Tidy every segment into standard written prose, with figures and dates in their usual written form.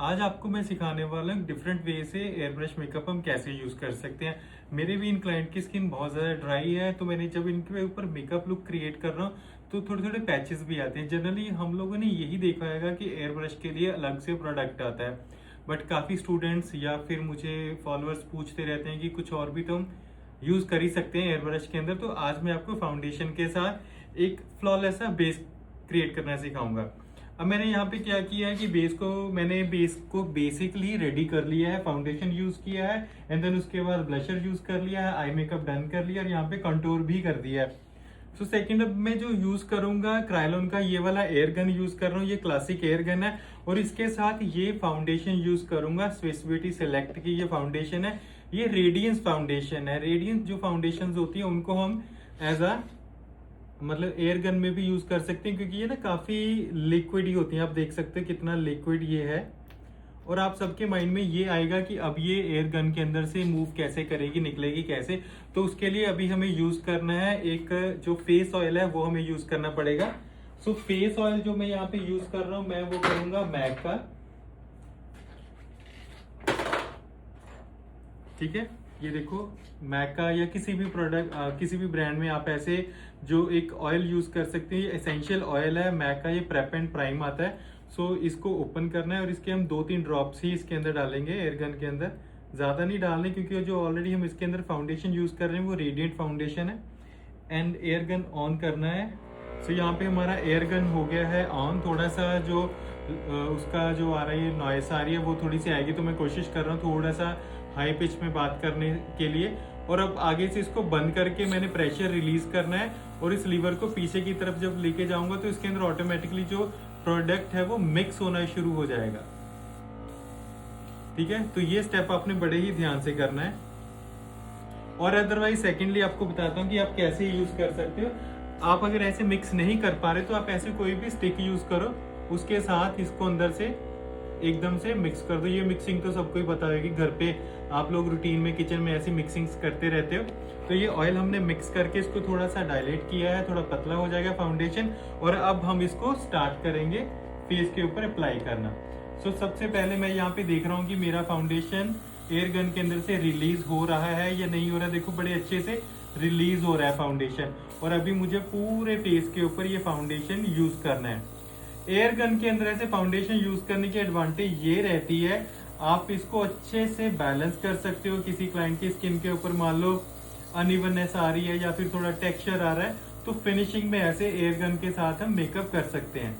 आज आपको मैं सिखाने वाला हूँ डिफरेंट वे से एयर ब्रश मेकअप हम कैसे यूज कर सकते हैं। मेरे भी इन क्लाइंट की स्किन बहुत ज्यादा ड्राई है, तो मैंने जब इनके ऊपर मेकअप लुक क्रिएट कर रहा हूँ तो थोड़े थोड़े पैचेस भी आते हैं। जनरली हम लोगों ने यही देखा होगा कि एयर ब्रश के लिए अलग से प्रोडक्ट आता है, बट काफी स्टूडेंट्स या फिर मुझे फॉलोअर्स पूछते रहते हैं कि कुछ और भी तो हम यूज कर ही सकते हैं एयर ब्रश के अंदर। तो आज मैं आपको फाउंडेशन के साथ एक फ्लॉलेस सा बेस क्रिएट करना सिखाऊंगा। अब मैंने यहाँ पे क्या किया है कि बेस को बेसिकली रेडी कर लिया है, फाउंडेशन यूज किया है एंड देन उसके बाद ब्लशर यूज कर लिया है, आई मेकअप डन कर लिया और यहाँ पे कंटूर भी कर दिया है। सो सेकंड अब मैं जो यूज करूंगा क्रायोलन का ये वाला एयर गन यूज कर रहा हूँ, ये क्लासिक एयर गन है और इसके साथ ये फाउंडेशन यूज करूंगा। स्विस ब्यूटी सेलेक्ट की ये फाउंडेशन है, ये रेडियंस फाउंडेशन है। रेडियंस जो फाउंडेशन होती है उनको हम एज अ मतलब एयर गन में भी यूज कर सकते हैं, क्योंकि ये ना काफी लिक्विड ही होती है। आप देख सकते हैं कितना लिक्विड ये है और आप सबके माइंड में ये आएगा कि अब ये एयर गन के अंदर से मूव कैसे करेगी, निकलेगी कैसे। तो उसके लिए अभी हमें यूज करना है एक जो फेस ऑयल है वो हमें यूज करना पड़ेगा। सो फेस ऑयल जो मैं यहाँ पे यूज कर रहा हूँ मैं वो करूंगा मैक का, ठीक है। ये देखो मैक का या किसी भी प्रोडक्ट किसी भी ब्रांड में आप ऐसे जो एक ऑयल यूज कर सकते हैं। ये एसेंशियल ऑयल है मैक का, ये प्रेप एंड प्राइम आता है। सो इसको ओपन करना है और इसके हम 2-3 ड्रॉप्स ही इसके अंदर डालेंगे एयर गन के अंदर, ज्यादा नहीं डालने क्योंकि जो ऑलरेडी हम इसके अंदर फाउंडेशन यूज कर रहे हैं वो रेडिएंट फाउंडेशन है। एंड एयर गन ऑन करना है। सो यहाँ पे हमारा एयर गन हो गया है ऑन। थोड़ा सा जो उसका जो आ रही है नॉइस आ रही है वो थोड़ी सी आएगी, तो मैं कोशिश कर रहा हूँ थोड़ा सा हाई पिच में बात करने के लिए। और अब आगे से इसको बंद करके मैंने प्रेशर रिलीज करना है और इस लीवर को पीछे की तरफ जब लेके जाऊंगा तो इसके अंदर ऑटोमेटिकली जो प्रोडक्ट है वो मिक्स होना शुरू हो जाएगा, ठीक है। तो ये स्टेप आपने बड़े ही ध्यान से करना है। और अदरवाइज सेकेंडली आपको बताता हूँ कि आप कैसे यूज कर सकते हो। आप अगर ऐसे मिक्स नहीं कर पा रहे तो आप ऐसे कोई भी स्टिक यूज करो, उसके साथ इसको अंदर से एकदम से मिक्स कर दो। ये मिक्सिंग तो सबको ही पता है कि घर पे आप लोग रूटीन में किचन में ऐसी मिक्सिंग्स करते रहते हो। तो ये ऑयल हमने मिक्स करके इसको थोड़ा सा डायलेट किया है, थोड़ा पतला हो जाएगा फाउंडेशन। और अब हम इसको स्टार्ट करेंगे फेस के ऊपर अप्लाई करना। सो सबसे पहले मैं यहाँ पे देख रहा हूँ कि मेरा फाउंडेशन एयर गन के अंदर से रिलीज हो रहा है या नहीं हो रहा है। देखो बड़े अच्छे से रिलीज हो रहा है फाउंडेशन और अभी मुझे पूरे फेस के ऊपर ये फाउंडेशन यूज करना है। एयर गन के अंदर ऐसे फाउंडेशन यूज करने की एडवांटेज ये रहती है आप इसको अच्छे से बैलेंस कर सकते हो। किसी क्लाइंट की स्किन के ऊपर मान लो अनइवननेस आ रही है या फिर थोड़ा टेक्सचर आ रहा है तो फिनिशिंग में ऐसे एयर गन के साथ हम मेकअप कर सकते हैं।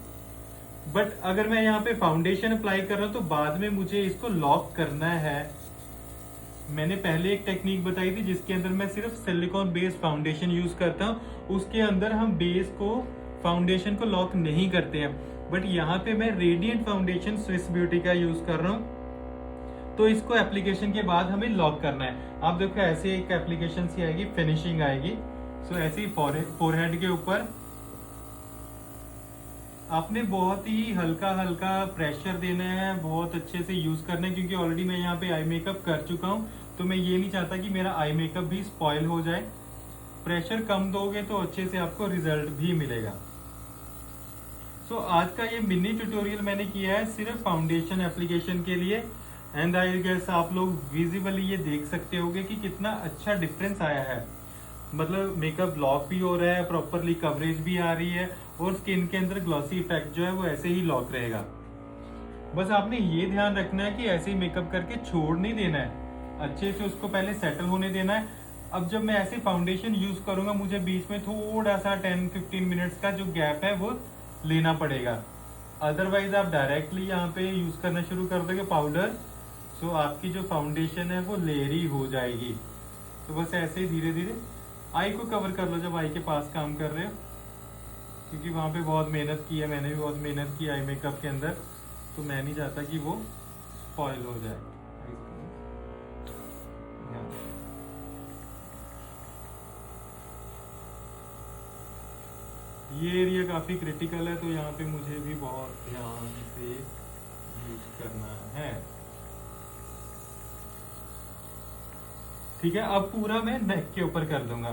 बट अगर मैं यहाँ पे फाउंडेशन अप्लाई कर रहा हूँ तो बाद में मुझे इसको लॉक करना है। मैंने पहले एक टेक्निक बताई थी जिसके अंदर मैं सिर्फ सिलिकॉन बेस्ड फाउंडेशन यूज करता हूँ, उसके अंदर हम बेस को फाउंडेशन को लॉक नहीं करते हैं। बट यहाँ पे मैं रेडिएंट फाउंडेशन स्विस ब्यूटी का यूज कर रहा हूँ, तो इसको एप्लीकेशन के बाद हमें लॉक करना है। आप देखो ऐसे एक एप्लीकेशन सी आएगी, फिनिशिंग आएगी। सो ऐसे ही फोरहेड के ऊपर आपने बहुत ही हल्का हल्का प्रेशर देना है, बहुत अच्छे से यूज करना है क्योंकि ऑलरेडी मैं यहाँ पे आई मेकअप कर चुका हूँ, तो मैं ये नहीं चाहता कि मेरा आई मेकअप भी स्पॉइल हो जाए। प्रेशर कम दोगे तो अच्छे से आपको रिजल्ट भी मिलेगा। सो आज का ये मिनी ट्यूटोरियल मैंने किया है सिर्फ फाउंडेशन एप्लीकेशन के लिए। एंड आई गेस आप लोग विजिबली ये देख सकते होंगे कि कितना अच्छा डिफरेंस आया है। मतलब मेकअप लॉक भी हो रहा है, प्रॉपरली कवरेज भी आ रही है और स्किन के अंदर ग्लॉसी इफेक्ट जो है वो ऐसे ही लॉक रहेगा। बस आपने ये ध्यान रखना है कि ऐसे ही मेकअप करके छोड़ नहीं देना है, अच्छे से उसको पहले सेटल होने देना है। अब जब मैं ऐसे फाउंडेशन यूज करूंगा मुझे बीच में थोड़ा सा 10-15 मिनट्स का जो गैप है वो लेना पड़ेगा, अदरवाइज आप डायरेक्टली यहाँ पे यूज करना शुरू कर दोगे पाउडर, सो आपकी जो फाउंडेशन है वो लेयरी हो जाएगी। तो बस ऐसे ही धीरे धीरे आई को कवर कर लो जब आई के पास काम कर रहे हो, क्योंकि वहां पे बहुत मेहनत की है, मैंने भी बहुत मेहनत की आई मेकअप के अंदर, तो मैं नहीं चाहता कि वो स्पॉइल हो जाए। ये एरिया काफी क्रिटिकल है तो यहाँ पे मुझे भी बहुत ध्यान से यूज करना है, ठीक है। अब पूरा मैं नेक के ऊपर कर दूंगा।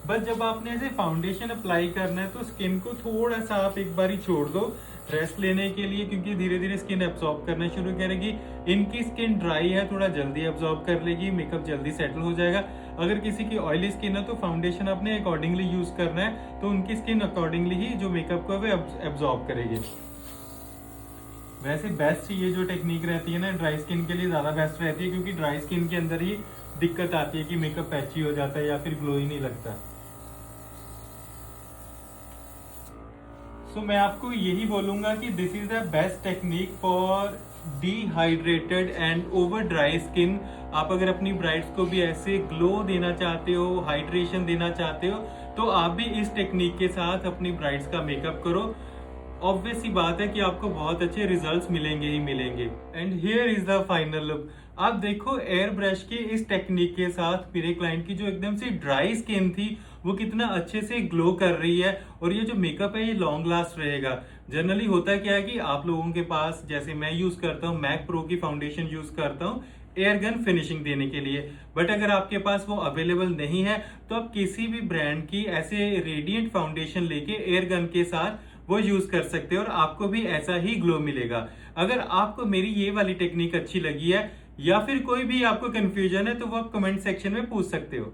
बस जब आपने ऐसे फाउंडेशन अप्लाई करना है तो स्किन को थोड़ा सा आप एक बार ही छोड़ दो, रेस्ट लेने के लिए, क्योंकि धीरे धीरे स्किन एब्जॉर्ब करना शुरू करेगी। इनकी स्किन ड्राई है, थोड़ा जल्दी एब्जॉर्ब कर लेगी, मेकअप जल्दी सेटल हो जाएगा। अगर किसी की ऑयली स्किन है तो फाउंडेशन आपने अकॉर्डिंगली यूज करना है, तो उनकी स्किन अकॉर्डिंगली ही जो मेकअप को वो एब्जॉर्ब करेगी। वैसे बेस्ट ये जो टेक्निक रहती है ना ड्राई स्किन के लिए ज्यादा बेस्ट रहती है, क्योंकि ड्राई स्किन के अंदर ही दिक्कत आती है कि मेकअप पैची हो जाता है या फिर ग्लो ही नहीं लगता। सो मैं आपको यही बोलूंगा कि this is the best technique for dehydrated and over dry skin. आप अगर अपनी ब्राइड्स को भी ऐसे ग्लो देना चाहते हो, हाइड्रेशन देना चाहते हो, तो आप भी इस टेक्निक के साथ अपनी ब्राइड्स का मेकअप करो। ऑब्वियस सी बात है कि आपको बहुत अच्छे रिजल्ट्स मिलेंगे ही मिलेंगे। And here is the final look. आप देखो एयर ब्रश के इस टेक्निक के साथ मेरे क्लाइंट की जो एकदम से ड्राई स्किन थी वो कितना अच्छे से ग्लो कर रही है, और ये जो मेकअप है ये लॉन्ग लास्ट रहेगा। जनरली होता क्या है कि आप लोगों के पास, जैसे मैं यूज करता हूँ मैक प्रो की फाउंडेशन यूज करता हूँ एयर गन फिनिशिंग देने के लिए, बट अगर आपके पास वो अवेलेबल नहीं है तो आप किसी भी ब्रांड की ऐसे रेडिएंट फाउंडेशन लेके एयर गन के साथ वो यूज कर सकते हो और आपको भी ऐसा ही ग्लो मिलेगा। अगर आपको मेरी ये वाली टेक्निक अच्छी लगी है या फिर कोई भी आपको कंफ्यूजन है तो वो आप कमेंट सेक्शन में पूछ सकते हो।